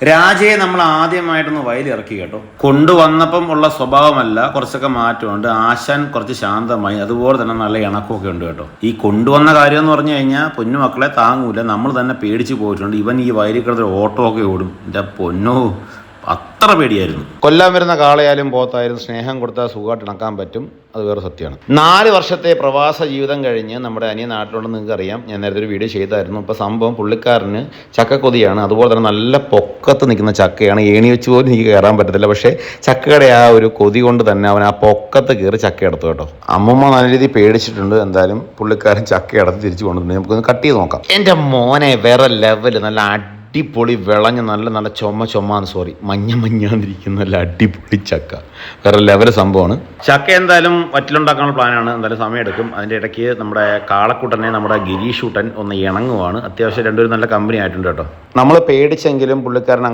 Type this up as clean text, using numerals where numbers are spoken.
രാജയെ നമ്മൾ ആദ്യമായിട്ടൊന്ന് വയലിറക്കി കേട്ടോ. കൊണ്ടുവന്നപ്പം ഉള്ള സ്വഭാവമല്ല, കുറച്ചൊക്കെ മാറ്റമുണ്ട്. ആശാൻ കുറച്ച് ശാന്തമായി, അതുപോലെ തന്നെ നല്ല ഇണക്കമൊക്കെ ഉണ്ട് കേട്ടോ. ഈ കൊണ്ടുവന്ന കാര്യം എന്ന് പറഞ്ഞു കഴിഞ്ഞാൽ പൊന്നു മക്കളെ താങ്ങൂല, നമ്മൾ തന്നെ പേടിച്ച് പോയിട്ടുണ്ട്. ഇവൻ ഈ വയലിൽ കിടന്നൊരു ഓട്ടോ ഒക്കെ ഓടും. എൻ്റെ പൊന്നോ, അത്ര പേടിയായിരുന്നു. കൊല്ലാൻ വരുന്ന കാളയായാലും പോത്തായാലും സ്നേഹം കൊടുത്താൽ സുഖമായിട്ട് ഇണക്കാൻ പറ്റും, അത് വേറെ സത്യമാണ്. 4 വർഷത്തെ പ്രവാസ ജീവിതം കഴിഞ്ഞ് നമ്മുടെ അനിയ നാട്ടിലുണ്ടെന്ന് നിങ്ങൾക്ക് അറിയാം. ഞാൻ നേരത്തെ ഒരു വീഡിയോ ചെയ്തായിരുന്നു. ഇപ്പോൾ സംഭവം പുള്ളിക്കാരന് ചക്കക്കൊതിയാണ്. അതുപോലെ തന്നെ നല്ല പൊക്കത്ത് നിൽക്കുന്ന ചക്കയാണ്. ഏണി വെച്ച് പോലും എനിക്ക് കയറാൻ പറ്റത്തില്ല. പക്ഷേ ചക്കയുടെ ആ ഒരു കൊതി കൊണ്ട് തന്നെ അവൻ ആ പൊക്കത്ത് കയറി ചക്ക എടുത്തു കേട്ടോ. അമ്മമ്മ നല്ല രീതിയിൽ പേടിച്ചിട്ടുണ്ട്. എന്തായാലും പുള്ളിക്കാരൻ ചക്ക എടുത്ത് തിരിച്ചു കൊണ്ടുവന്നിട്ട് നമുക്കൊന്ന് കട്ട് ചെയ്ത് നോക്കാം. എൻ്റെ മോനെ വേറെ ലെവൽ, നല്ല അടിപൊളി വിളഞ്ഞ് നല്ല മഞ്ഞാന്നിരിക്കുന്ന നല്ല അടിപൊളി ചക്ക, വേറെ ലെവൽ സംഭവമാണ്. ചക്ക എന്തായാലും വറ്റിലുണ്ടാക്കാനുള്ള പ്ലാനാണ്. എന്തായാലും സമയമെടുക്കും. അതിൻ്റെ ഇടയ്ക്ക് നമ്മുടെ കാളക്കൂട്ടനെ നമ്മുടെ ഗിരീഷൂട്ടൻ ഒന്ന് ഇണങ്ങുവാണ്. അത്യാവശ്യം രണ്ടുപേരും നല്ല കമ്പനി ആയിട്ടുണ്ട് കേട്ടോ. നമ്മൾ പേടിച്ചെങ്കിലും പുള്ളിക്കാരൻ